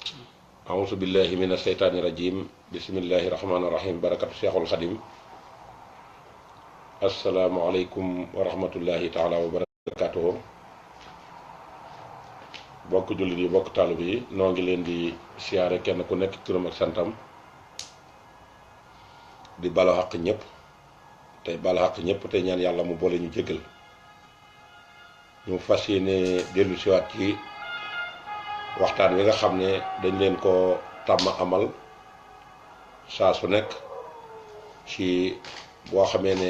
أعوذ بالله من الشيطان الرجيم بسم الله الرحمن الرحيم بركة الشيخ الخديم السلام عليكم ورحمة الله تعالى وبركاته bokk jullit yi bokk taalib yi noo ngi leen di siyaare kenn ku nekk turam ak santam di balo xaq ñëpp tey balo xaq ñëpp tey ñaan yàlla mu boole ñu jéggal ñu fas yéene dellu siwaat ci waxtaan wi nga xam ne dañ leen ko tàmm amal saa su nekk ci boo xamee ne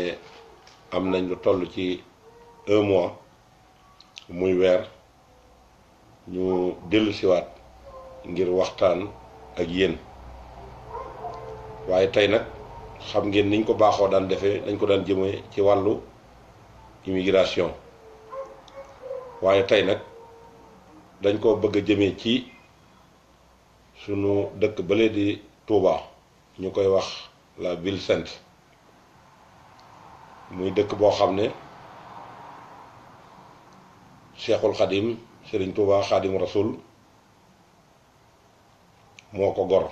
am nañ lu toll ci 1 mois muy weer ñu dellu siwaat ngir waxtaan ak yéen waaye tey nag xam ngeen niñ ko baaxoo daan defee dañ ko daan jëmee ci wàllu immigration waaye tey nag dañ ko bëgg a jëmee ci sunu dëkk bële di Touba ñu koy wax la ville sainte muy dëkk boo xam ne Cheikhul Khadim Serigne Touba Khadim Rasoul moo ko gor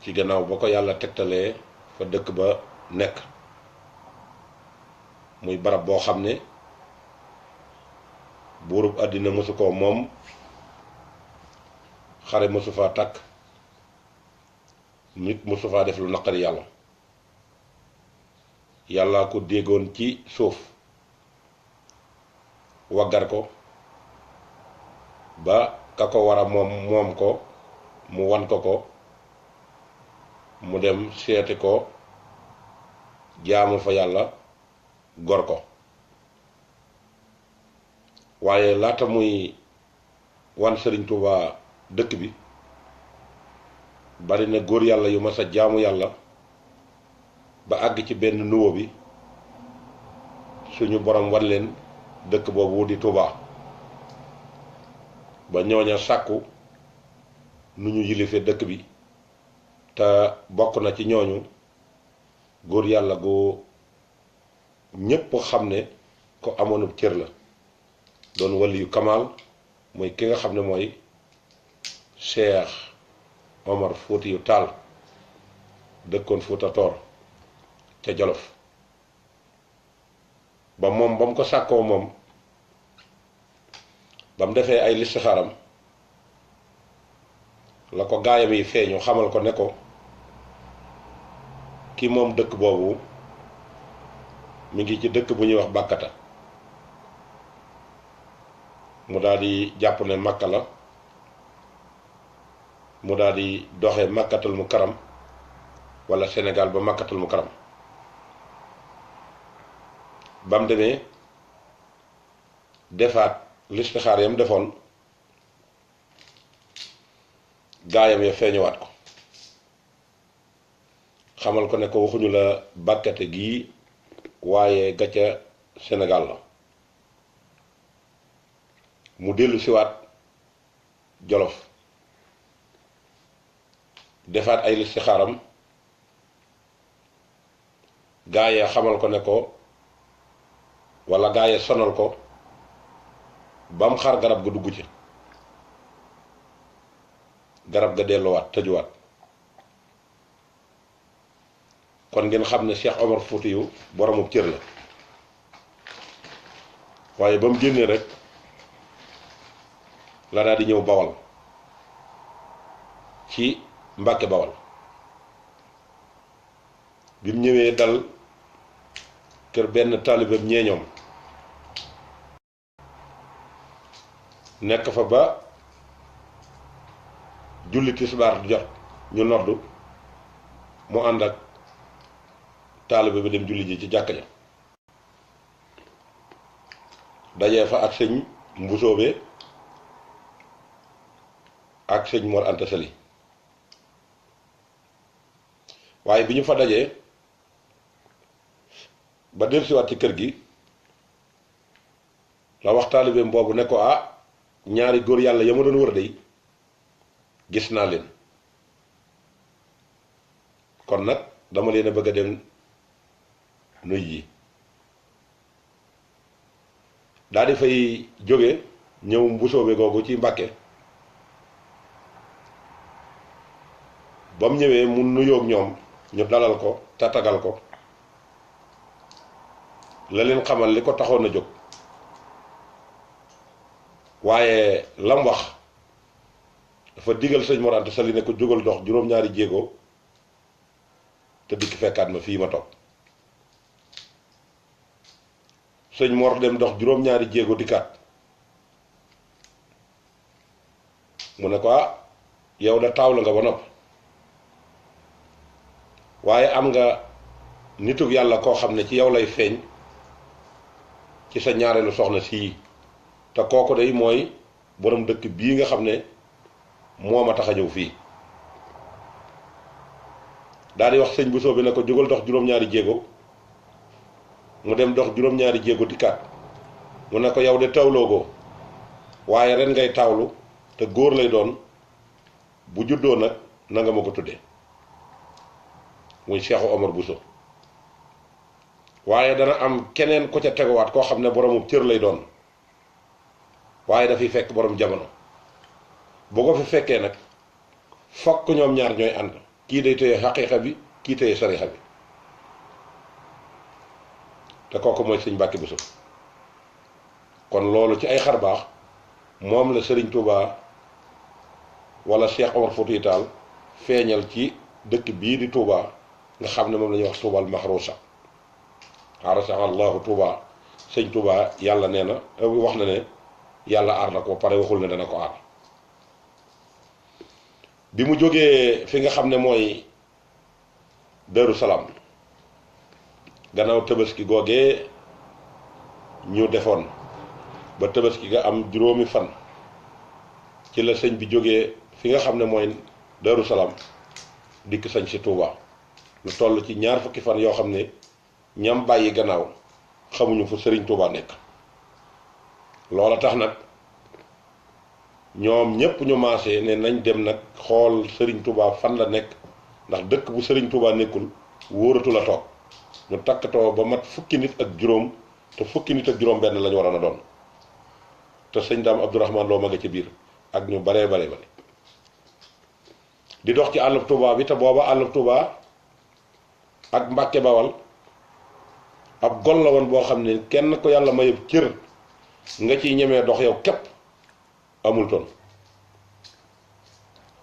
ci gannaaw ba ko yàlla tegtalee fa dëkk ba nekk muy barab boo xam ne buurub àddina mësu ko moom xare mësu faa takk nit mësu faa def lu naqari yàlla yàlla ko déggoon ci suuf waggar ko ba ka ko war a moom ko mu wan ko mu dem seeti ko jaamu fa yàlla gor ko waaye laata muy wan Serigne Touba dëkk bi bari na góor yàlla yu mas a jaamu yàlla ba àgg ci benn nuwo bi suñu borom wan leen dëkk boobu di Touba ba ñooña sàkku nu ñu yilife dëkk bi te bokk na ci ñooñu góor yàlla gu ñépp xam ne ko amoonub cër la doon wali yu Kamal mooy ki nga xam ne mooy Cheikh Omar Fouti yu Taal dëkkoon Fouta Toor ca Jolof ba mu ko sàkkoo moom ba mu defee ay listixaaram la ko gaayam yi feeñu xamal ko ne ko ki moom dëkk boobu mi ngi ci dëkk bu ñuy wax Bàkkata mu daal di jàpp ne Makka la mu daal di doxe Makkatul Mukarram wala Sénégal ba Makkatul Mukarram ba mu demee defaat listixaar yam defoon gaayam ya feeñuwaat ko xamal ko ne ko waxuñu la Bàkkate gii waaye gàcca Sénégal la mu dellu siwaat Jolof defaat ay listixaaram gaaya xamal ko ne ko walla gaaya sonal ko ba mu xar garab ga dugg ci garab ga delluwaat tëjuwaat kon ngeen xam ne Cheikh Omar Fouti yu boromub cër la waaye ba mu génnee rek la daal di ñëw Bawal ci Mbàkke Bawal bi mu ñëwee dal kër benn taalibeem ñeeñoom nekk fa ba julli tisbaar jot ñu noddu mu ànd ak taalibe bi dem julli ji ci jàkka ja dajee fa ak sëñ Mbusoobe ak sëñ Mor Anta Sali waaye bi ñu fa dajee ba dellusiwaat ci kër gi la wax taalibeem boobu ne ko ñaari góor yàlla ya ma doon wër dey gis naa leen kon nag dama leen a bëgg a dem nuy ji daal di fay jóge ñëw Mbusoobe googu ci Mbàkke ba mu ñëwee mu nuyoog ñoom ñu dalal ko tatagal ko la leen xamal li ko taxoon a jóg waaye lam wax dafa digal sëñ Mor Anta Sali ne ko jógal dox juróom-ñaari jéego te dikk fekkaat ma fii ma toog sëñ Mor dem dox juróom-ñaari jéego dikkaat mu ne ko yow da taaw la nga ba nopp waaye am nga nitug yàlla koo xam ne ci yow lay feeñ ci sa ñaareelu soxna sii te kooku day mooy borom dëkk bii nga xam ne moo ma tax a ñëw fii daal di wax sëñ bu soobi ne ko jógal dox juróom-ñaari jéego mu dem dox juróom-ñaari jéego dikkaat mu ne ko yow de tawloo ko waaye ren ngay taawlu te góor lay doon bu juddoo nag na nga ma ko tudde muy Cheikhu Omar Bousso waaye dana am keneen ku ca teguwaat koo xam ne boroomu cër lay doon waaye dafay fekk borom jamono bu ko fi fekkee nag fokk ñoom ñaar ñooy ànd kii day téye xaqiiqa bi kii téye sariixa bi te kooku mooy sëñ Mbàkke Bousso kon loolu ci ay xar baax moom la Sëriñ Tuubaa wala Cheikh Omar Foutiyou Tall feeñal ci dëkk bii di Touba nga xam ne moom la ñuy wax Touba al Mahrousa arasa allahu Touba sëñ Touba yàlla nee na wax na ne yàlla aar na ko pare waxul ne dana ko aar bi mu jógee fi nga xam ne mooy Daaru Salaam gannaaw tabaski googee ñu defoon ba tabaski ga am juróomi fan ci la sëñ bi jógee fi nga xam ne mooy Daaru Salaam dikk sañ si Touba lu toll ci 2 fukki fan yoo xam ne ñam bàyyi gannaaw xamuñu fu sëriñ Touba nekk loola tax nag ñoom ñépp ñu maase ne nañ dem nag xool sëriñ Touba fan la nekk ndax dëkk bu sëriñ Touba nekkul wóoratu la toog ñu takkatoo ba mat fukki nit ak juróom te fukki nit ak juróom benn lañu waroon a doon te sëñ Daam Abdourahman Lo ma nga ci biir ak ñu bare di dox ci àllub Touba bi te booba àllub Touba ak Mbàkke Bawal ab gol la woon boo xam ne kenn ko yàlla mayëb cër nga ciy ñemee dox yow képp amul toon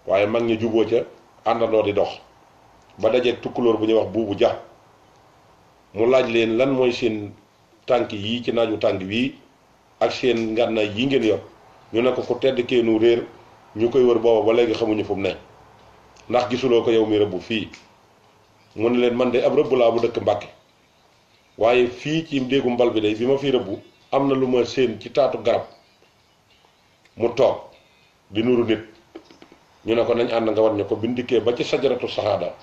waaye mag ñi juboo ca àndandoo di dox ba dajeeg tukkulóor bu ñuy wax buubu ja mu laaj leen lan mooy seen tànk yii ci naaju tànk wii ak seen ngànnaay yi ngeen yor ñu ne ko ku tedd keenu réer ñu koy wër booba ba léegi xamuñu fu mu ne ndax gisuloo ko yow mi rëbb fii mu ne leen man de ab rëbb laa bu dëkk Mbàkke waaye fii ci déggu mbal bi de bi ma fi rëbbu am na lu ma séen ci taatu garab mu toog di nuru nit ñu ne ko nañ ànd nga war ñu ko bi ñu dikkee ba ci sajaratu saxaada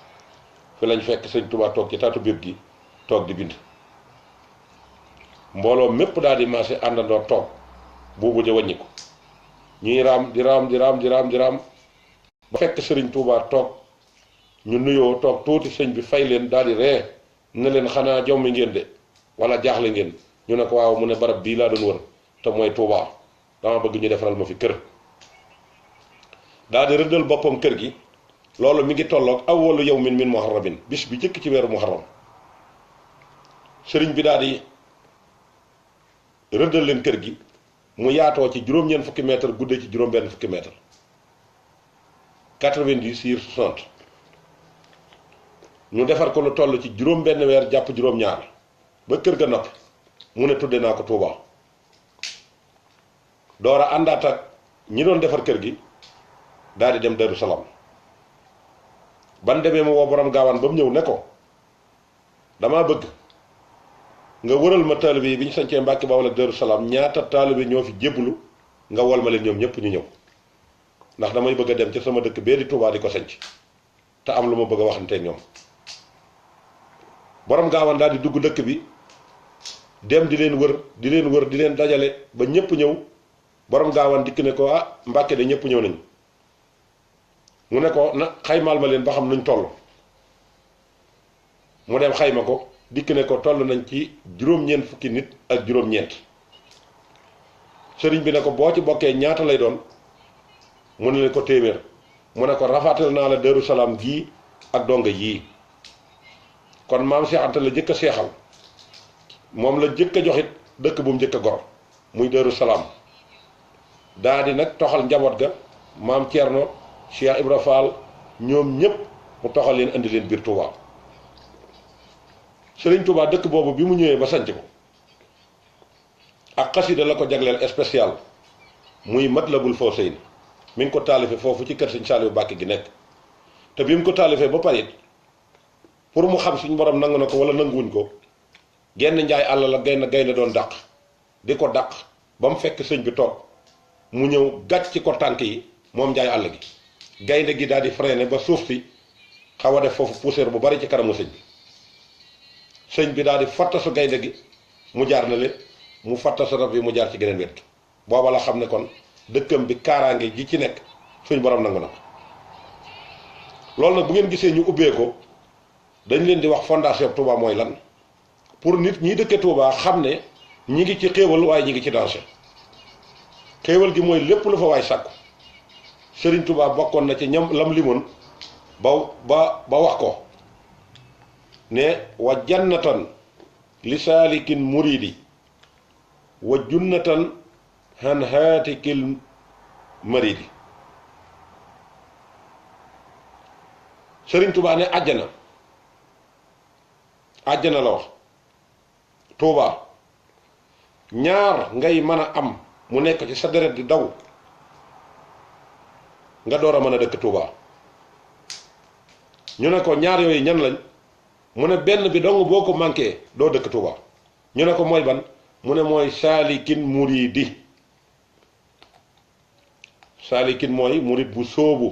fi lañ fekk sëñ Tuubaa toog ci taatu biir gi toog di bind mbooloo mépp daal di maase àndandoo toog buubu ja wàññi ko ñuy raam di raam ba fekk sëriñ Touba toog ñu nuyoo toog tuuti sëñ bi fay leen daal di ree ne leen xanaa jaww mi ngeen de wala jaaxle ngeen ñu ne ko waaw mu ne barab bii laa doon wër te mooy Touba dama bëgg ñu defaral ma fi kër daal di rëddal boppam kër gi loolu mi ngi tolloog awwalu yawmin min muharramin bis bi jëkk ci weeru muharram sëriñ bi daal di rëddal leen kër gi mu yaatoo ci juróom-ñeent fukki mètre guddee ci juróom-benn fukki mètre 90 sur 60 ñu defar ko lu toll ci juróom-benn weer jàpp juróom-ñaar ba kër ga noppi mu ne tudde naa ko Touba door a àndaat ak ñi doon defar kër gi daal di dem Darou Salaam ban demee mu woo borom gaawaan ba mu ñëw ne ko damaa bëgg nga wëral ma taalibe yi bi ñu sañcee Mbàkke Bawol ak Darou Salaam ñaata taalibe ñoo fi jébbalu nga wol ma leen ñoom ñëpp ñu ñëw ndax damay bëgg a dem ca sama dëkk bee di Touba di ko sañc te am lu ma bëgg a waxanteeg ñoom borom gaawaan daal di dugg dëkk bi dem di leen wër di leen dajale ba ñëpp ñëw borom gaawaan dikk ne ko Mbàkke de ñëpp ñëw nañu mu ne ko na xaymaal ma leen ba xam nuñ toll mu dem xayma ko dikk ne ko toll nañ ci juróom-ñeent fukki nit ak juróom-ñeent sëriñ bi ne ko boo ci bokkee ñaata lay doon mu ne leen ko téeméer mu ne ko rafaatal naa la Daaru Salaam gii ak donga yii. kon maam Cheikh Anta la jëkk a seexal moom la jëkk a joxit dëkk bu mu jëkk a gor muy Daaru Salaam daa di nag toxal njaboot ga maam Thierno Cheikh Ibra Fall ñoom ñépp mu toxal leen indi leen biir Touba. Sëriñ Touba dëkk boobu bi mu ñëwee ba sanc ko ak xasida la ko jagleel spécial muy Matlabul Fawzayni mi ngi ko taalife foofu ci kër Sëñ Saaliwu Mbàkke gi nekk te bi mu ko taalifee ba pare pour mu xam suñu borom nangu na ko wala nanguwuñ ko genn njaay àll la gaynde doon dàq di ko dàq ba mu fekk sëñ bi toog mu ñëw gàcc ci ko tànk yi moom njaay àll gi gaynde gi daal di freiné ba suuf si xaw a def foofu poussière bu bari ci kanamu sëñ bi daal di fattasu gaynde gi mu jaar na le mu fattasu rab bi mu jaar ci geneen wet booba la xam ne kon dëkkam bi kaaraange ji ci nekk suñ borom nangu na ko loolu nag bu ngeen gisee ñu ubbee ko dañ leen di wax fondation Touba mooy lan pour nit ñi dëkke Touba xam ne ñi ngi ci xéewal waaye ñi ngi ci danger xéewal gi mooy lépp lu fa waay sàkku Sëriñ Touba bokkoon na ci ñam lam limoon ba wax ko ne wa jannatan li saalikin muridi wa junnatan han haatikil maridi Sëriñ Touba ne àjjana la wax Touba ñaar ngay mën a am mu nekk ci sa deret di daw nga door a mën a dëkk Touba ñu ne ko ñaar yooyu ñan lañ mu ne benn bi dong boo ko manqué doo dëkk Touba ñu ne ko mooy ban mu ne mooy saalikin muridi saalikin mooy murid bu sóobu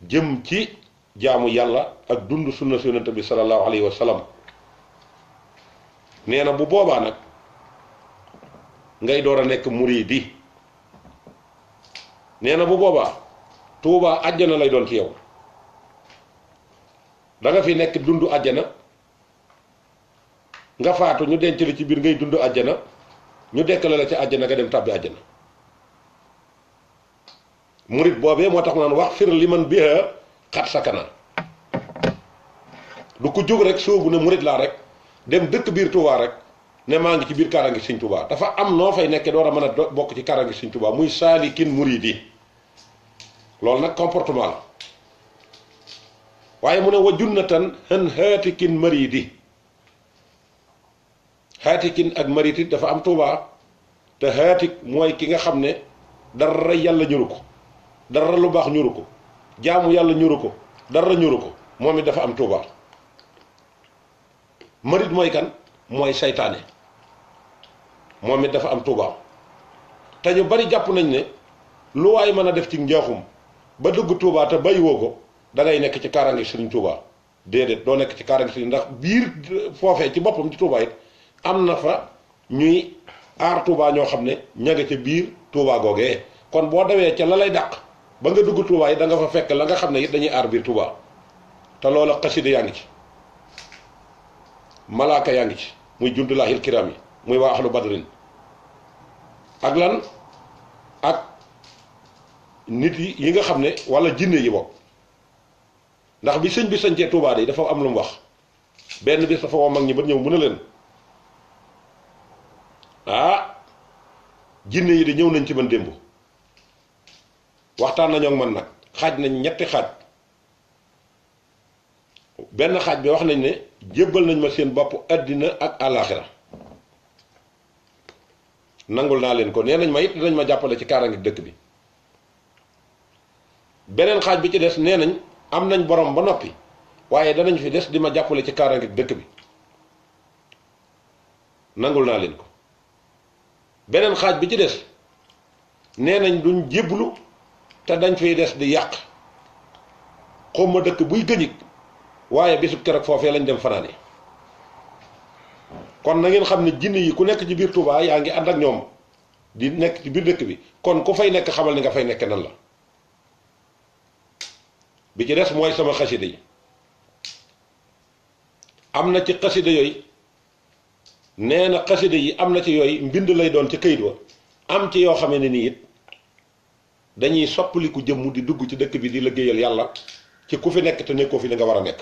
jëm ci jaamu yàlla ak dund sunna si yonent bi sallallahu alayhi wa sallam nee na bu boobaa nag ngay door a nekk muridi nee na bu boobaa Touba àjjana lay doon ci yow da nga fi nekk dund àjjana nga faatu ñu denc la ci biir ngay dund àjjana ñu dekkale la ci àjjana nga dem tàbbi àjjana murid boobee moo tax mu naan wax fir li man biha xat sakana du ko jóg rek soobu ne murid laa rek dem dëkk biir Touba rek ne maa ngi ci biir kaaraange Sëñ Touba dafa am noo fay nekkee door a mën a bokk ci kaaraange Sëñ Touba muy saalikin muridi loolu nag comportement la waaye mu ne wa junnatan han haatikin maridi haatikin ak maridi dafa am Touba te haatik mooy ki nga xam ne dara yàlla ñuru ko dara lu baax ñuru ko jaamu yàlla ñuru ko dara ñuru ko moom it dafa am Touba marit mooy kan mooy saytaane moom it dafa am Touba te ñu bari jàpp nañ ne lu waay mën a def ci njaaxum ba dugg Touba te bàyyiwoo ko da ngay nekk ci kaaraange Sëriñ Touba déedéet doo nekk ci kaaraange Sëriñ ndax biir foofee ci boppam ci Touba it am na fa ñuy aar Touba ñoo xam ne ña nga ca biir Touba googee kon boo dawee ca la lay dàq ba nga dugg Touba yi da nga fa fekk la nga xam ne it dañuy aar biir Touba te loola xasida yaa ngi ci malaaka yaa ngi ci muy jundulahil kiram yi muy waa ahlu badrin ak lan ak nit yi nga xam ne wala jinne yi bokk ndax bi sëñ bi sañcee Touba de dafa am lu mu wax benn bis dafa woo mag ñi ba ñëw mu ne leen jinne yi de ñëw nañ ci man démb waxtaan nañoo ak man nag xaaj nañ ñetti xaaj benn xaaj bi wax nañ ne jébbal nañ ma seen bopp àddina ak àllaaxira nangul naa leen ko nee nañ ma it dinañ ma jàppale ci kaaraange dëkk bi beneen xaaj bi ci des nee nañ am nañ borom ba noppi waaye danañ fi des di ma jàppale ci kaaraange dëkk bi nangul naa leen ko beneen xaaj bi ci des nee nañ duñ jéblu te dañ fiy des di yàq xawma dëkk buy gëñig waaye bisub keroog foofee lañ dem fanaane kon na ngeen xam ne jinne yi ku nekk ci biir Touba yaa ngi ànd ak ñoom di nekk ci biir dëkk bi kon ku fay nekk xamal ni nga fay nekk nan la bi ci des mooy sama xasida yi am na ci xasida yooyu nee na xasida yi am na ci yooyu mbind lay doon ci këyit wa am ci yoo xamee ne nii it dañuy soppaliku jëmm di dugg ci dëkk bi di liggéeyal yàlla ci ku fi nekk te nekkoo fi li nga war a nekk.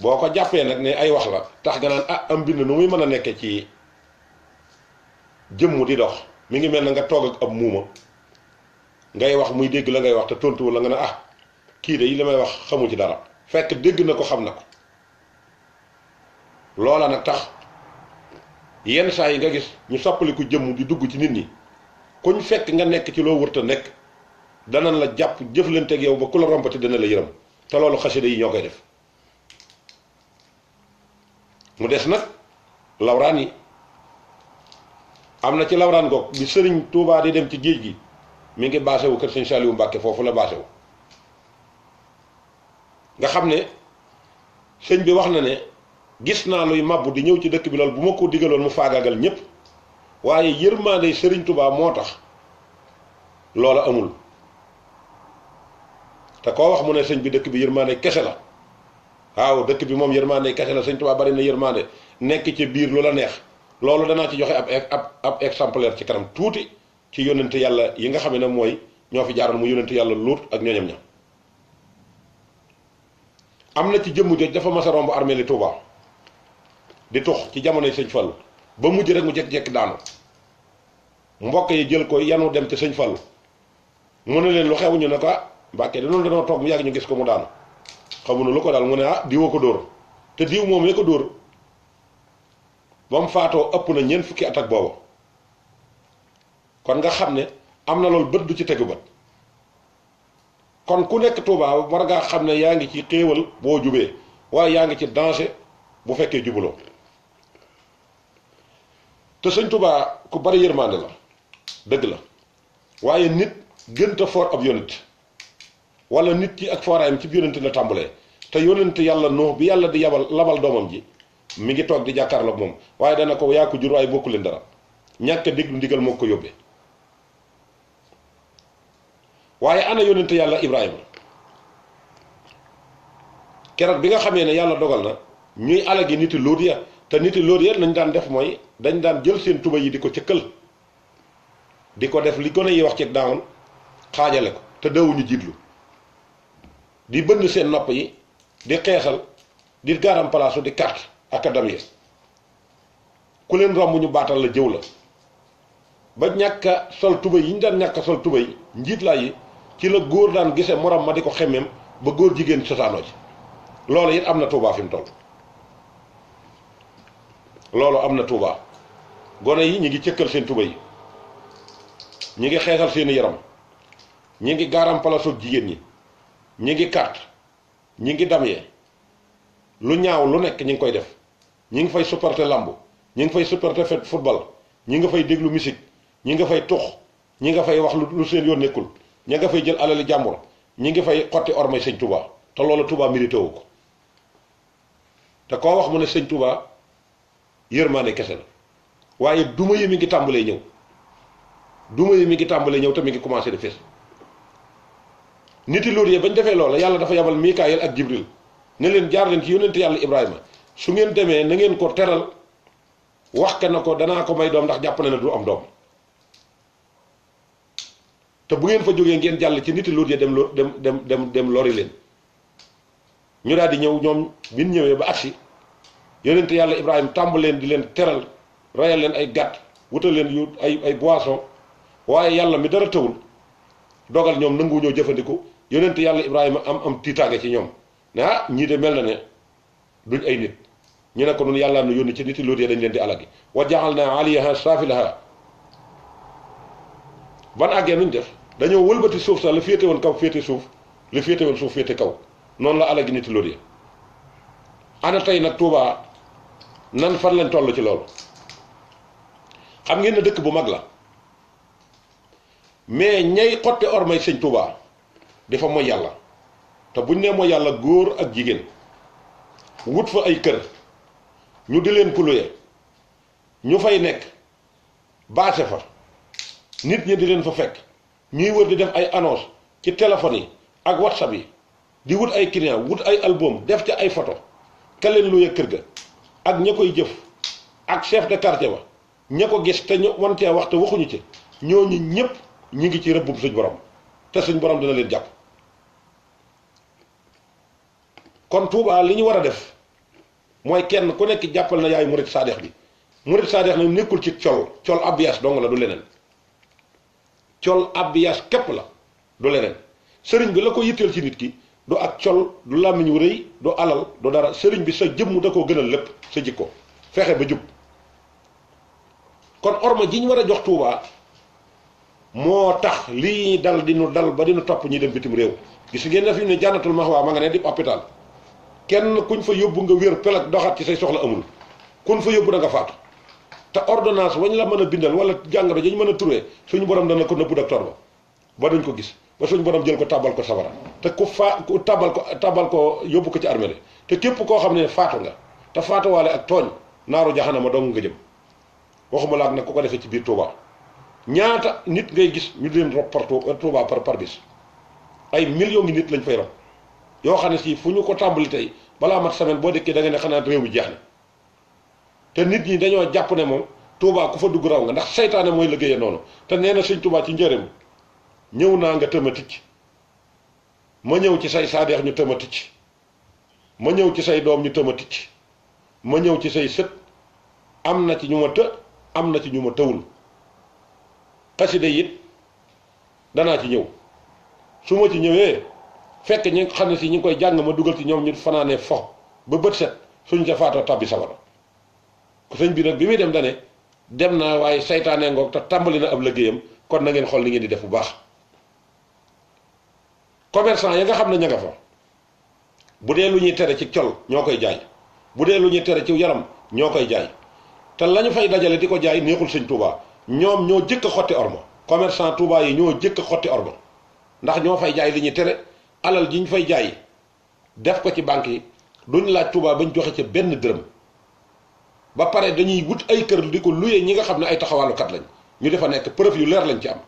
boo ko jàppee nag ne ay wax la tax nga naan am mbind nu muy mën a nekke ci jëmm di dox mi ngi mel na nga toog ak ab muuma ngay wax muy dégg la ngay wax te tontuwul la nga ne kii de yi li may wax xamu ci dara fekk dégg na ko xam na ko. loola nag tax yenn saa yi nga gis ñu soppaliku jëmm di dugg ci nit ñi kuñ fekk nga nekk ci loo wërta nekk danañ la jàpp jëflante ak yow ba ku la rompati dana la yërëm te loolu xasida yi ñoo koy def. mu des nag lawraan yi am na ci lawraan goog bi sëriñ Tuubaa di dem ci géej gi mi ngi baase wu kër sëñ Saliou Mbàkke foofu la baase wu nga xam ne sëñ bi wax na ne gis naa luy màbbu di ñëw ci dëkk bi loolu bu ma ko digaloon mu faagaagal ñépp waaye yërmaande sëriñ Tuubaa moo tax loola amul te koo wax mu ne sëñ bi dëkk bi yërmaande kese la. waaw dëkk bi moom yërmande kese la sëñ Tuubaa bari na yërmande nekk ci biir lu la neex loolu danaa ci joxe ab exemplaire ci kanam tuuti ci yónnente yàlla yi nga xam ne mooy ñoo fi jaaroon mu yónnente yàlla Luut ak ñooñam ña am na ci jëmm joj dafa mas a romb armée li Tuubaa di tux ci jamonoy sëñ Fallu ba mujj rek mu jekk-jekk daanu mbokk yi jël ko yanu dem ci sëñ Fallu mu ne leen lu xew ñu ne ko Mbàkke danoonu danoo toog mu yàgg ñu gis ko mu daanu xamuñu lu ko daal mu ne diwa ko dóor te diw moom ko dóor ba mu faatoo ëpp na ñeent fukki at ak booba kon nga xam ne am na loolu bët du ci tegu bët kon ku nekk Tuubaa war ngaa xam ne yaa ngi ci xéewal boo jubee waaye yaa ngi ci danger bu fekkee jubuloo te sëñ Tuubaa ku bari yërmande la dëgg la waaye nit gënta foor ab yonent wala nit ki ak fooraayam ci yonent la tàmbalee te yonent yàlla Nuux bi yàlla di labal doomam ji mi ngi toog di jàkkaarloog moom waaye dana ko yaa ko jur waaye bokku leen dara ñàkk a déglu ndigal moo ko yóbbee waaye ana yonent yàlla Ibrahima keroog bi nga xamee ne yàlla dogal na ñuy alagi niti Lóot ya te niti Lóot ya nañ daan def mooy dañ daan jël seen tuba yi di ko cëkkal di ko def li gone yi wax ci daawoon xaajale ko te dawuñu jiitlu di bënn seen nopp yi di xeesal di gaaram palaasu di carte académie ku leen romb ñu baatal la jëw la ba ñàkka sol tuba yi ñu daan ñàkka sol tuba yi njiit laa yi ci la góor daan gise morom ma di ko xemmeem ba góor jigéen sosaanoo ci loolu it am na Tuubaa fi mu toll loolu am na Tuubaa gone yi ñi ngi cëkkal seen tuba yi ñi ngi xeesal seeni yaram ñi ngi gaaram palaasu jigéen ñi ñi ngi carte ñi ngi damyee lu ñaaw lu nekk ñi ngi koy def ñi ngi fay supporter lamb ñi ngi fay supporter football ñi nga fay déglu musique ñi nga fay tux ñi nga fay wax lu seen yoon nekkul ñi nga fay jël alali jàmbur ñi ngi fay xotti ormay sëñ Touba te loolu Touba mérité wu ko te koo wax mu ne sëñ Touba yërmaande kese la waaye duma yi mi ngi tàmbalee ñëw duma yi mi ngi tàmbalee ñëw te mi ngi commencé di fees niti loolu yee bañ defee loola yàlla dafa yabal Mikaayil ak Jibril ne leen jaar leen ci yónnent yàlla Ibrahima su ngeen demee na ngeen ko teral wax ke na ko danaa ko may doom ndax jàpp na ne du am doom te bu ngeen fa jógee ngeen jàll ci niti loolu yee dem lori leen ñu daal di ñëw ñoom bi ñu ñëwee ba agsi yónnent yàlla Ibrahima tàmb leen di leen teral rayal leen ay gàtt wutal leen yu ay boisson waaye yàlla mi dara tawul dogal ñoom nangu ñoo jëfandiku yónnent yàlla Ibrahima am tiitaange ci ñoom ne ñii de mel na ne duñ ay nit ñu ne ko nun yàlla nu yónni ci niti loolu dañ leen di alagi wa ja'alna aliyaha saafilaha ban àggee nuñ def dañoo wëlbati suuf sax la féete woon kaw féete suuf li féete woon suuf féete kaw noonu la alagi niti loolu ana tey nag Touba nan fan lañ toll ci loolu xam ngeen ne dëkk bu mag la mais ñay xotte ormay sëñ Touba dafa mooy yàlla te buñ nee mooy yàlla góor ak jigéen wut fa ay kër ñu di leen puluye ñu fay nekk baase fa nit ñi di leen fa fekk ñuy wër di def ay annonce ci téléphone yi ak whatsapp yi di wut ay client wut ay album def ci ay photo ka leen luye kër ga ak ña koy jëf ak chef de quartier ba ña ko gis te ñu wantee wax te waxuñu ci ñooñu ñëpp ñi ngi ci rëbbum suñ borom te suñ borom dina leen jàpp. kon Touba li ñu war a def mooy kenn ku nekk jàppal na yaay murit saadeex bi. murit saadeex nag nekkul ci col abbiyaas dong la du leneen col abbiyaas képp la du leneen sëriñ bi la ko yitteel ci nit ki du ak col du làmmiñ wu rëy du alal du dara sëriñ bi sa jëmm da koo gënal lépp sa jikko fexe ba jub. kon orma ji ñu war a jox Touba moo tax lii dal di nu dal ba di nu topp ñi dem bitim réew gis ngeen ne fi mu ne jànnatul maxwaa ma nga ne di hôpital kenn kuñ fa yóbbu nga wér pelak doxat ci say soxla amul kun fa yóbbu da nga faatu te ordonnance wañ la mën a bindal wala jàngoro dañ mën a turee suñu borom dana ko nëbbu docteur ba duñ ko gis ba suñu borom jël ko tàbbal ko safara te ku tàbbal ko yóbbu ko ci armée te képp koo xam ne faatu nga te faatuwaale ak tooñ naaru jaxanama dong nga jëm waxuma laak nag ku ko defee ci biir Touba ñaata nit ngay gis ñu leen rob par Touba par bis ay millions ngi nit lañ fay rob yoo xam ne si fu ñu ko tàmbali tey balaa mat semaine boo dëkkee da nga ne xanaa réew mi jeex na te nit ñi dañoo jàpp ne moom Touba ku fa dugg raw nga ndax seytaane mooy liggéeyee noonu te nee na sëñ Touba ci njëriñ ñëw naa nga tëma ticc ma ñëw ci say saadeex ñu tëma ticc ma ñëw ci say doom ñu tëma ticc ma ñëw ci say sët am na ci ñu ma të am na ci ñu ma tëwul xasida it danaa ci ñëw su ma ci ñëwee fekk ñi nga xam ne si ñi ngi koy jàng ma dugal ci ñoom ñu fanaanee fo ba bët set suñ ca faatoo tabbi sawara ko sëñ bi nag bi muy dem dane dem naa waaye saytaane ngoog te tàmbali na ab liggéeyam kon na ngeen xool li ngeen di def bu baax commerçant ya nga xam ne ña nga fa bu dee lu ñuy tere ci col ñoo koy jaay bu dee lu ñuy tere ci yaram ñoo koy jaay te la ñu fay dajale di ko jaay neexul sëñ Touba ñoom ñoo jëkk a xotti orma commerçant Touba yi ñoo jëkk a xotti orma ndax ñoo fay jaay li ñuy tere alal ji ñu fay jaay def ko ci banque yi duñ laaj Touba bañ joxe ca benn dërëm ba pare dañuy wut ay kër di ko luye ñi nga xam ne ay taxawaalukat lañ ñu defa nekk preuve yu leer lañ ci am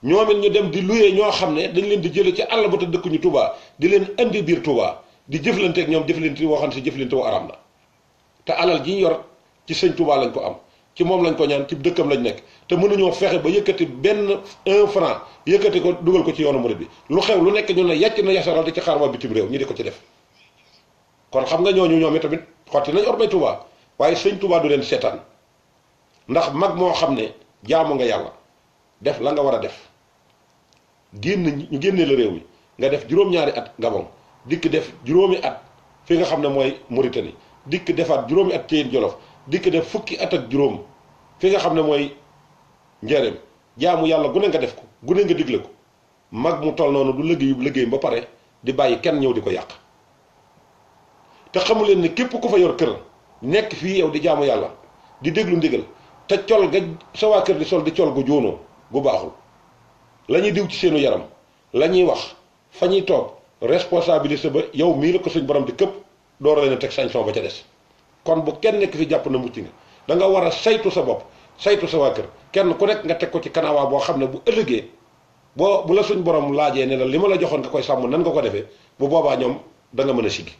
ñoom it ñu dem di luye ñoo xam ne dañ leen di jële ci àll ba te dëkkuñu Touba di leen indi biir Touba di jëflante ak ñoom jëflante woo xam ne si jëflante wu aram la te alal ji ñu yor ci sëñ Touba lañ ko am ci moom lañ ko ñaan ci dëkkam lañ nekk te mënuñoo fexe ba yëkkati benn 1 franc yëkkati ko dugal ko ci yoonu murid bi lu xew lu nekk ñu ne yàcc na yasaral di ci xaar waa bitim réew ñu di ko ci def kon xam nga ñooñu ñoom tamit xotti nañ ormay Touba waaye sëñ Touba du leen seetaan ndax mag moo xam ne jaamu nga yàlla def la nga war a def génn ñu génnee la réew mi nga def juróom-ñaari at Gabon dikk def juróomi at fi nga xam ne mooy Mauritanie dikk defaat juróomi at Thièyène Jolof dikk def fukki at ak juróom fi nga xam ne mooy njëreem jaamu yàlla gune nga def ko gune nga digle ko mag mu toll noonu du liggéey ba pare di bàyyi kenn ñëw di ko yàq te xamu leen ne képp ku fa yor kër nekk fii yow di jaamu yàlla di déglu ndigal te col ga sa waa kër di sol di col gu jóonoo gu baaxul la ñuy diw ci seenu yaram la ñuy wax fa ñuy toog responsabilité ba yow mii la ko suñ borom di këpp door leen a teg sanction ba ca des kon bu kenn nekk fi jàpp na mucc nga da nga war a saytu sa bopp saytu sa waa kër kenn ku nekk nga teg ko ci kanawaa boo xam ne bu ëllëgee bu la suñ borom laajee ne la li ma la joxoon nga koy sàmm nan nga ko defee bu boobaa ñoom da nga mën a siggi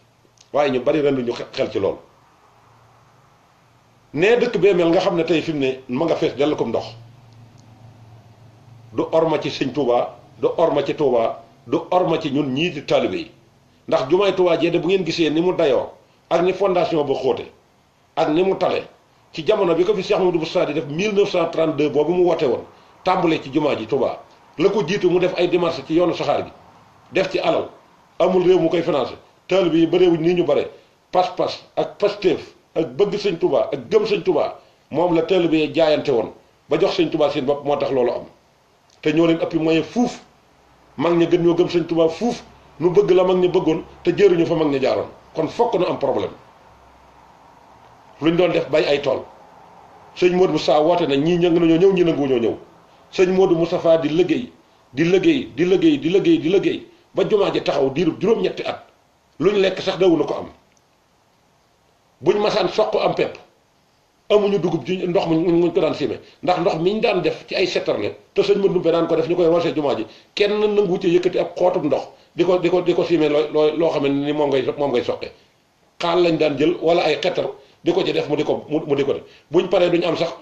waaye ñu bari ren ñu xel ci loolu nee dëkk bee mel nga xam ne tey fi mu ne ma nga fees dell ko ndox du orma ci sëñ Touba du orma ci Touba du orma ci ñun ñii di taalibe yi ndax jumaay Touba jee de bu ngeen gisee ni mu dayoo ak ni fondation ba xóote ak ni mu tale ci jamono bi ko fi Cheikh Mamadou Moustapha di def 1932 boobu mu woote woon tàmbalee ci jumaa ji Touba la ko jiitu mu def ay démarches ci yoonu saxaar gi def ci alal amul réew mu koy financé taalibe yi bëreewuñ nii ñu bare pas-pas ak pasteef ak bëgg sëñ Touba ak gëm sëñ Touba moom la taalibe yi jaayante woon ba jox sëñ Touba seen bopp moo tax loolu am te ñoo leen ëppi moyen fuuf mag ña gën ñoo gëm sëñ Touba fuuf nu bëgg la mag ña bëggoon te jëruñu fa mag ña jaaroon kon fokk nu am problème luñ doon def bay ay tool sëñ Modou Moustapha woote na ñii ñëng nañoo ñëw ñi nanguwuñoo ñëw sëñ Modou Moustapha di liggéey di liggéey di liggéey di liggéey di liggéey ba jumaa ji taxaw diirub juróom-ñetti at luñ lekk sax dawuñu ko am buñ masaan soq am pepp amuñu dugub ji ndox muñ ko daan simee ndax ndox miñ daan def ci ay settarle te sëñ Modou Mbé daan ko def ñu koy roosee jumaa ji kenn nangu ci yëkkati ab xootum ndox di ko simee loo xam ne ni moom ngay soqe xaal lañ daan jël wala ay xettar di ko ci def mu di ko def buñ paree duñ am sax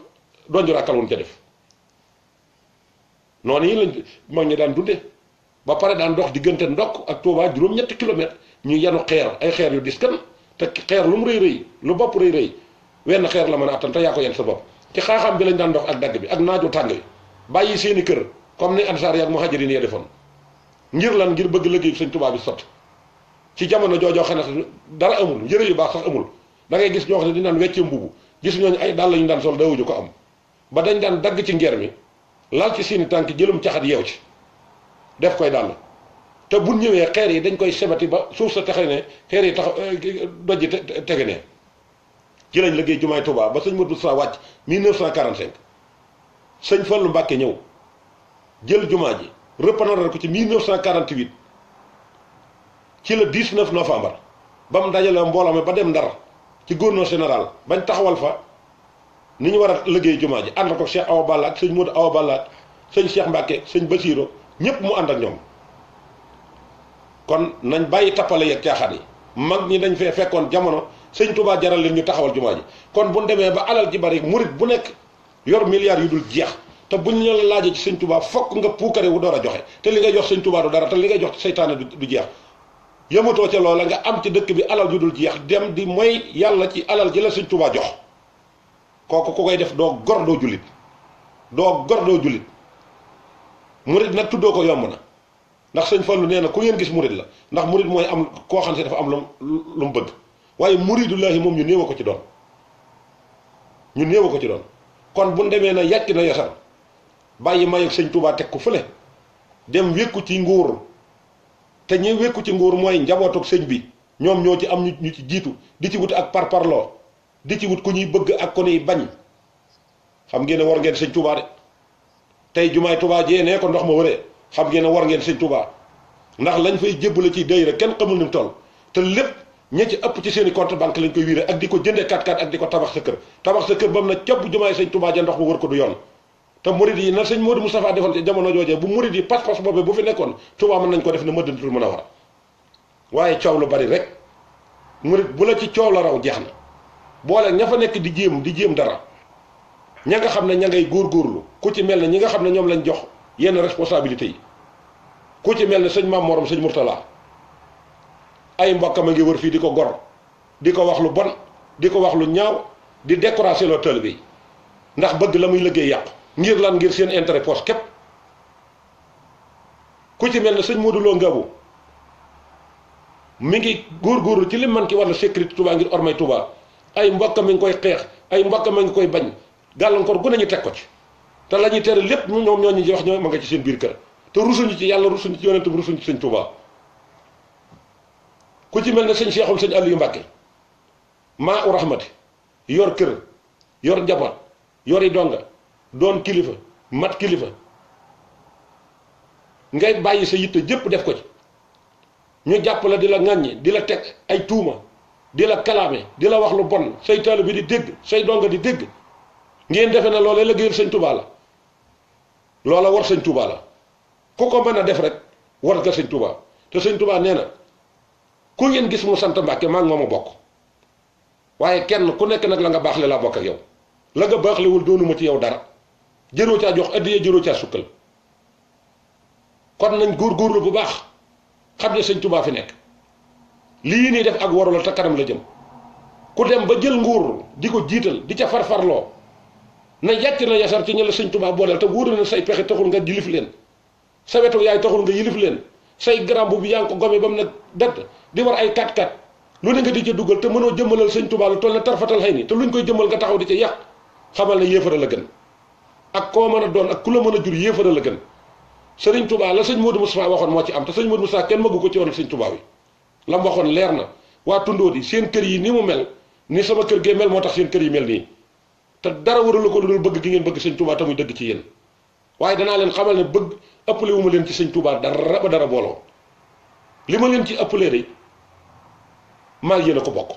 donju ràkkal wuñ ca def noonu yi lañ mag ñi daan dunde ba pare daan dox diggante ndokk ak Touba juróom-ñetti kilomètres ñu yenu xeer ay xeer yu dis kan te xeer lu mu rëy rëy lu bopp rëy rëy wenn xeer la mën a attan te yaa ko yen sa bopp ci xaaxaam bi lañ daan dox ak dagg bi ak naaju tàng bi bàyyi seeni kër comme ni ansaar yaak muhajirin yee defoon ngir lan ngir bëgg liggéey sëñ Touba bi sotti ci jamono joojoo xam ne dara amul yëre yu baax sax amul da ngay gis ñoo xam ne dinaan weccee mbubu gis ñooñu ay dàll ñu daan sol dawuñu ko am ba dañ daan dagg ci ngeer mi lal ci seeni tànk jëlum caxat yeew ci def koy dàll te bu ñëwee xeer yi dañ koy sebati ba suuf sa texe ne xeer yi tax dojji tege ne ci lañ liggéey jumaay Touba ba sëñ Modou Sa wàcc 1945 sëñ Fallu Mbàkke ñëw jël jumaa ji reprendre ko ci 1948 ci le 19 novembre ba mu dajale mbooloo mi ba dem Ndar ci gouverneur général bañ taxawal fa ni ñu war a liggéey jumaa ji ànd ko Cheikh Awa Balla ak sëñ Modou Awa Balla ak sëñ Cheikh Mbàkke sëñ Basiiro ñépp mu ànd ak ñoom kon nañ bàyyi tappale yeeg caaxaan yi mag ñi dañ fee fekkoon jamono sëñ Touba jaral leen ñu taxawal jumaa ji kon bu demee ba alal ji bari murit bu nekk yor milliards yu dul jeex te buñ ñu la laajee ci sëñ Touba fokk nga puukare wu door a joxe te li ngay jox sëñ Touba du dara te li ngay jox seytaane du jeex yëmatoo ca loola nga am ci dëkk bi alal ju dul jeex dem di mooy yàlla ci alal ji la sëñ Touba jox kooku ku koy def doo gor doo jullit doo gor doo jullit murit nag tuddoo ko yomb na ndax sëñ Fallu nee na ku ngeen gis murit la ndax murit mooy am koo xam si dafa am lu mu bëgg waaye muridullahi moom ñu néew a ko ci doon ñu néew a ko ci doon kon bu demee na yàcc na yasar bàyyi may ak sëñ Touba teg ko fële dem wékku ci nguur te ñi wékku ci nguur mooy njabootuk sëñ bi ñoom ñoo ci am ñu ci jiitu di ci wut ak parparloo di ci wut ku ñuy bëgg ak ku ñuy bañ xam ngeen ne war ngeen sëñ Touba de tey jumaay Touba jee nee ko ndox ma wëree xam ngeen ne war ngeen sëñ Touba ndax lañ fay jébbale ci day rek kenn xamul ni mu toll te lépp ña ci ëpp ci seen i compte banque lañ koy wiire ak di ko jëndee 4x4 ak di ko tabax sa kër ba mu na copp jumaay sëñ Touba ja ndox ma wër ko du yoon te murid yi na sëñ Modou Moustapha defoon ci jamono joojee bu murid yi pas-pas boobu bu fi nekkoon Touba mën nañ ko def ne Madinatul Munawwara waaye coow lu bari rek murid bu la ci coow la raw jeex na boole ña fa nekk di jéem dara ña nga xam ne ña ngay góorgóorlu ku ci mel ne ñi nga xam ne ñoom lañ jox yenn responsabilité yi ku ci mel ne sëñ Maam Morom sëñ Murtala ay mbokkam a ngi wër fii di ko gor di ko wax lu bon di ko wax lu ñaaw di décourager loo taalibe yi ndax bëgg la muy liggéey yàqu ngir lan ngir seen intérêt poche képp ku ci mel ne sëñ Modou Lo Ngabou mi ngi góorgóorlu ci li man ki wàllu sécurité Touba ngir ormay Touba ay mbokkam mi ngi koy xeex ay mbokkam mi ngi koy bañ gàllankoor gu nañu teg ko ci te la ñuy tere lépp ñoom ñoo ñu wax ñoo ma nga ci seen biir kër te rusuñu ci yàlla rusuñu ci yonent bi rusuñu ci sëñ Touba ku ci mel ne sëñ Cheikhoul sëñ Aliou Mbacke maa u rahmati yor kër yor njaboot yori donga doon kilifa mat kilifa ngay bàyyi sa yitte jëpp def ko ci ñu jàpp la di la ŋàññi di la teg ay tuuma di la kalaame di la wax lu bon say taalibe bi di dégg say donga di dégg ngeen defe ne loolee liggéeyal sëñ Touba la loola war sëñ Touba la ku ko mën a def rek war nga sëñ Touba te sëñ Touba nee na ku ngeen gis mu sant Mbàkke maa ngi moom a bokk waaye kenn ku nekk nag la nga baax le laa bokk ak yow la nga baax lewul doonuma ci yow dara jëroo caa jox addiya jëroo caa sukkal kon nañ góorgóorlu bu baax xam ne sëñ Touba fi nekk lii nii def ak waru la te kanam la jëm ku dem ba jël nguur di ko jiital di ca farfarloo na yàcc na yasar ci ñi la sëñ Touba booleel te wóoru na say pexe taxul nga yilif leen sa wetu yaay taxul nga yilif leen say grand bu yaa ngi ko gome ba mu nag dëgg di war ay 4x4 lu ne nga di ca dugal te mënoo jëmmalal sëñ Touba lu toll ne tarfatal xëy ni te luñ koy jëmmal nga taxaw di ca yàq xamal ne yéefara la gën ak koo mën a doon ak ku la mën a jur yéefara la gën sëriñ Touba la sëñ Modou Moustapha waxoon moo ci am te sëñ Modou Moustapha kenn mëggu ko ci woon sëñ Touba wi la mu waxoon leer na waa tundóo di seen kër yi ni mu mel ni sama kër gee mel moo tax seen kër yi mel nii te dara waralu ko lu dul bëgg gi ngeen bëgg sëñ Touba te muy dëgg ci yéen waaye danaa leen xamal ne bëgg ëppale wu ma leen ci sëñ Touba dara ba dara booloo li ma leen ci ëppalee de maa yéen a ko bokk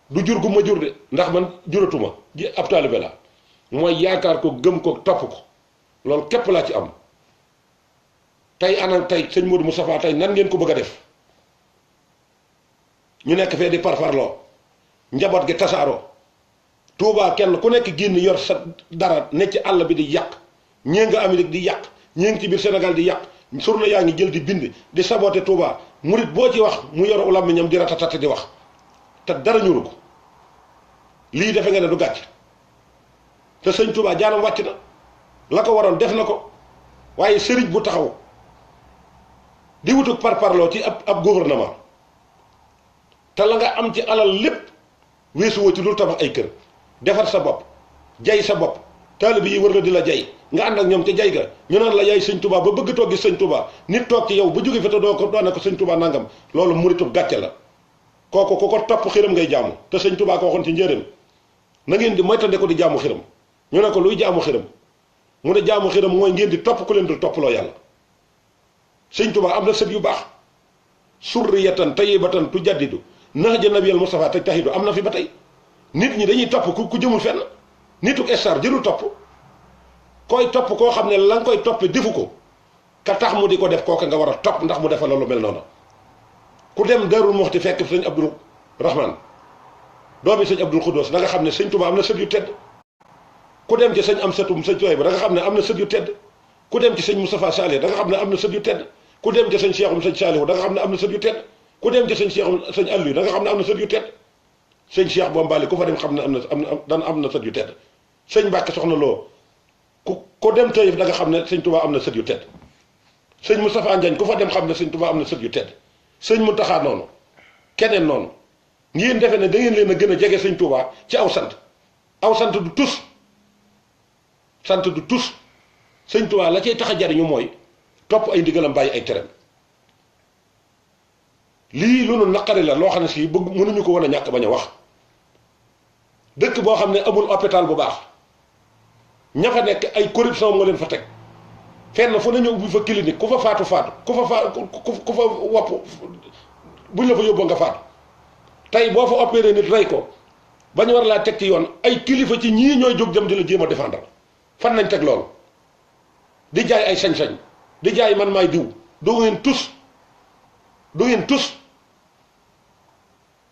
du jur gu ma jur de ndax man juratuma ji ab taalibe la mooy yaakaar ko gëm ko topp ko loolu képp laa ci am tey ana tey sëñ Modou Moustapha tey nan ngeen ko bëgg a def ñu nekk fee di parparloo njaboot gi tasaaroo Touba kenn ku nekk génn yor sa dara ne ci àll bi di yàq ñée nga Amérique di yàq ñi ngi ci biir Sénégal di yàq surna yaa ngi jël di bind di saboté Touba murit boo ci wax mu yor làmmiñam di ratatat di wax te dara ñuru ko lii defe nga ne du gàcc te sëñ Touba jaanam wàcc na la ko waroon def na ko waaye sëriñ bu taxaw di wutuk parparloo ci ab gouvernement te la nga am ci alal lépp weesu woo ci dul tabax ay kër defar sa bopp jay sa bopp taalibe yi wër la di la jay nga ànd ak ñoom ca jay ga ñu naan la yaay sëñ Touba ba bëgg toog gis sëñ Touba nit toog ci yow ba jóge fi te doo ko doone ko sëñ Touba nangam loolu muritub gàcce la kooku ku ko topp xiram ngay jaamu te sëñ Touba ko waxoon ci njëriñ na ngeen di moytande ko di jaamu xiram ñu ne ko luy jaamu xiram mu ne jaamu xiram mooy ngeen di topp ku leen dul topploo yàlla sëñ Touba am na sët yu baax surriyatan tayyibatan tujaddidu nahja nabiyal Mustafa taj tahidu am na fi ba tey nit ñi dañuy topp ku jëmul fenn nituk star jërul topp koy topp koo xam ne la nga koy toppe defu ko ka tax mu di ko def kooka nga war a topp ndax mu defal la lu mel noonu ku dem Darou Mouhty fekk sëñ Abdul Rahman doomi sëñ Abdul Xuddoos da nga xam ne sëñ Touba am na sët yu tedd ku dem ci sëñ Amsatum sëñ Tooy ba da nga xam ne am na sët yu tedd ku dem ci sëñ Moustapha Salih da nga xam ne am na sët yu tedd ku dem ci sëñ Cheikhoum sëñ Salihu da nga xam ne am na sët yu tedd ku dem ci sëñ Cheikhoum sëñ Aliou da nga xam ne am na sët yu tedd sëñ Cheikh Bombali ku fa dem xam ne am na sët yu tedd sëñ Mbàkke soxna Loo ku dem Taïf da nga xam ne sëñ Touba am na sët yu tedd sëñ Moustapha Ndiagne ku fa dem xam ne sëñ Touba am na sët yu tedd sëñ Mountakha noonu keneen noonu ngeen defe ne da ngeen leen a gën a jege sëñ Touba ci aw sant du tus sant du tus sëñ Touba la cay tax a jariñu mooy topp ay ndigalam bàyyi ay tereem lii lu nu naqari la loo xam ne si bëgg mënuñu ko woon a ñàkk bañ a wax dëkk boo xam ne amul hôpital bu baax ña fa nekk ay corruption moo leen fa teg fenn fu nañu ubbi fa clinique ku fa faatu ku fa wopp buñ la fa yóbboo nga faatu tey boo fa opéré nit rey ko ba ñu war laa teg ci yoon ay kilifa ci ñii ñooy jóg dem di la jéem a défendre fan nañ teg loolu di jaay ay sañ-sañ di jaay man maay diw du ngeen tus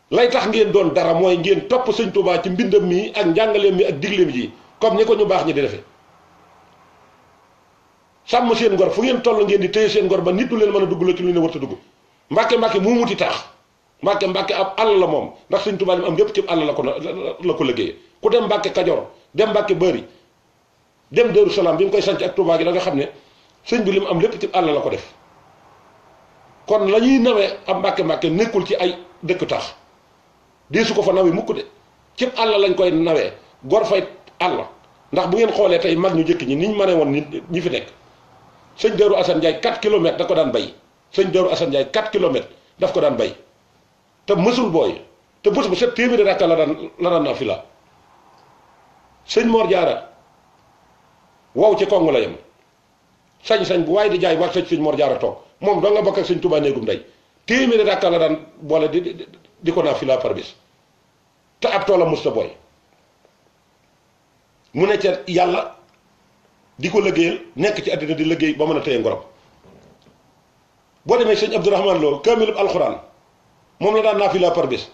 lay tax ngeen doon dara mooy ngeen topp sëñ Touba ci mbindam mi ak njàngaleem mi ak digleem yi comme ñi ko ñu baax ñi di defee sàmm seen ngor fu ngeen toll ngeen di téye seen ngor ba nit du leen mën a dugg la ci lu ne warta dugg mbàkke mu muti taax mbàkke ab àll la moom ndax sëñ Touba li mu am lépp ci àll la ko liggéeyee ku dem mbàkke Kajoor dem mbàkke Bari dem Daaru Salaam bi mu koy sanc ak Touba gi da nga xam ne sëñ bi li mu am lépp ci àll la ko def kon la ñuy nawee ab mbàkke nekkul ci ay dëkk taax deesu ko fa nawee mukk de cib àll lañ koy nawee gor fay àll ndax bu ngeen xoolee tey mag ñu jëkk ñi niñ mënee woon ñi fi nekk sëñ Darou Assane Ndiaye 4 kilomètres da ko daan bay sëñ Darou Assane Ndiaye 4 kilomètres daf ko daan bay te mësul booy te bés bu set téeméeri rakka la daan naa fi la sëñ Mor Diarra wow ci kong la yem sañ-sañ bu waaye di jaay wax sëñ Mor Diarra toog moom doo nga bokk ak sëñ Touba néegum ndey téeméeri rakka la daan boole di ko naa fi la par bis te ab toolam musta booy mu ne ca yàlla di ko liggéeyal nekk ci àddina di liggéey ba mën a téye ngorom boo demee sëñ Abdourahman Lo kaamilub alxuraan moom la daan naafila par bés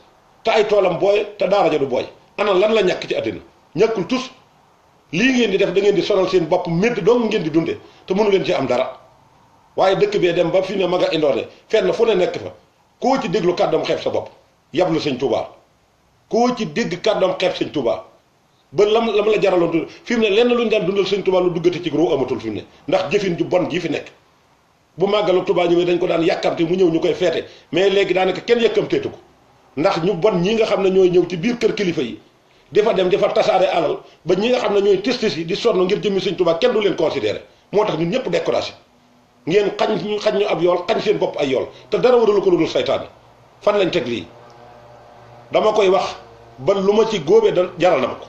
te ay toolam booy te daara ja du booy ana lan la ñàkk ci àddina ñàkkul tus lii ngeen di def da ngeen di sonal seen bopp métti dong ngeen di dunde te mënu leen ci am dara waaye dëkk bee dem ba fi ne ma nga indoone fenn fu ne nekk fa koo ci déglu kàddoom xeeb sa bopp yablu sëñ Touba koo ci dégg kàddoom xeeb sëñ Touba ba lam la jaraloon dund fi mu ne lenn lu ñu daan dundal sëñ Touba lu duggati ci gros amatul fi mu ne ndax jëfin ju bon ji fi nekk bu màggalu Touba ñëwee dañ ko daan yàkkamte mu ñëw ñu koy feete mais léegi daanaka kenn yàkkamteetu ko ndax ñu bon ñi nga xam ne ñooy ñëw ci biir kër kilifa yi dafa dem dafa tasaare alal ba ñi nga xam ne ñooy testis yi di sonn ngir jëmmi sëñ Touba kenn du leen considéré moo tax ñun ñëpp découragé ngeen xañ ñu ab yool xañ seen bopp ay yool te dara waralu ko lu dul saytaane fan lañ teg lii dama koy wax ba lu ma ci góobee da jaral na ma ko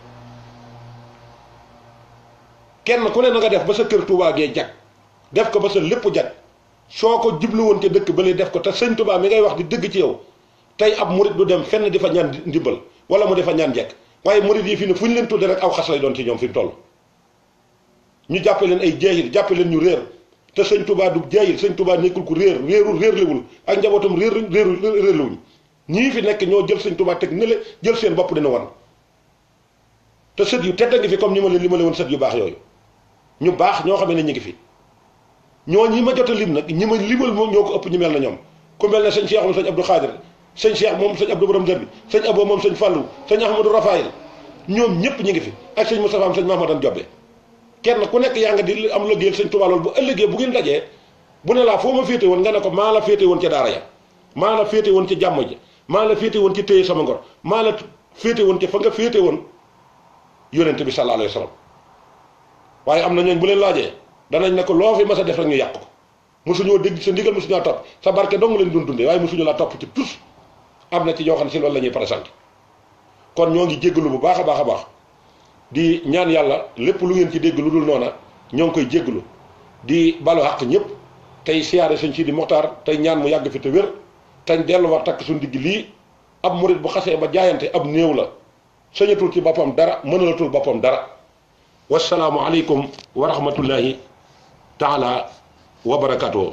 kenn ku ne na nga def ba sa kër Touba gee jag def ko ba sa lépp jag soo ko jublu woon ca dëkk ba lay def ko te sëñ Touba mi ngay wax di dëgg ci yow tey ab murit du dem fenn di fa ñaan ndimbal wala mu di fa ñaan njekk waaye murit yi fi ne fu ñu leen tudde rek aw xas lay doon ci ñoom fi mu toll ñu jàppe leen ay jeexil jàppe leen ñu réer te sëñ Touba du jeexil sëñ Touba nekkul ku réerlewul ak njabootam réerlewuñ ñii fi nekk ñoo jël sëñ Touba teg nële jël seen bopp dina wan te sët yu tedd ngi fi comme ni ma leen woon sët yu baax yooyu ñu baax ñoo xam ne ñu ngi fi ñoo ñi ma jot a lim nag ñi ma limal moom ñoo ko ëpp ñu mel na ñoom ku mel ne sëñ Cheikh moom sëñ Abdou Khadir sëñ Cheikh moom sëñ Abdou Borom Dër bi sëñ Abo moom sëñ Fallou sëñ Ahmadou Rafaïl ñoom ñëpp ñu ngi fi ak sëñ Moustapha am sëñ Mahamadan Jobbe kenn ku nekk yaa nga di am liggéeyal sëñ Tuubaa loolu bu ëllëgee bu ngeen dajee bu ne laa foo ma féete woon nga ne ko maa la féete woon ca daara ya maa la féete woon ci jàmm ji maa la féete woon ci téye sama ngor maa la féete woon ci fa nga féete woon yonent bi sallallahu alayhi wa sallam waaye am na ñooñ bu leen laajee danañ ne ko loo fi mas a def rek ñu yàq ko mosuñoo dégg sa ndigal mosuñoo topp sa barke dong leen doon dundee waaye mosuñu laa topp ci tus am na ci ñoo xam ne si loolu la ñuy présenté kon ñoo ngi jéggalu bu baax a baax a baax di ñaan yàlla lépp lu ngeen ci dégg lu dul noona ñoo ngi koy jéggalu di balu àq ñëpp tey siyaare sëñ Sidi Moxtaar tey ñaan mu yàgg fi te wér tañ delluwaat takk suñu digg lii ab murit bu xasee ba jaayante ab néew la sañatul ci boppam dara mënalatul boppam dara wasalaamu aleykum wa rahmatullahi taala wa barakatuhu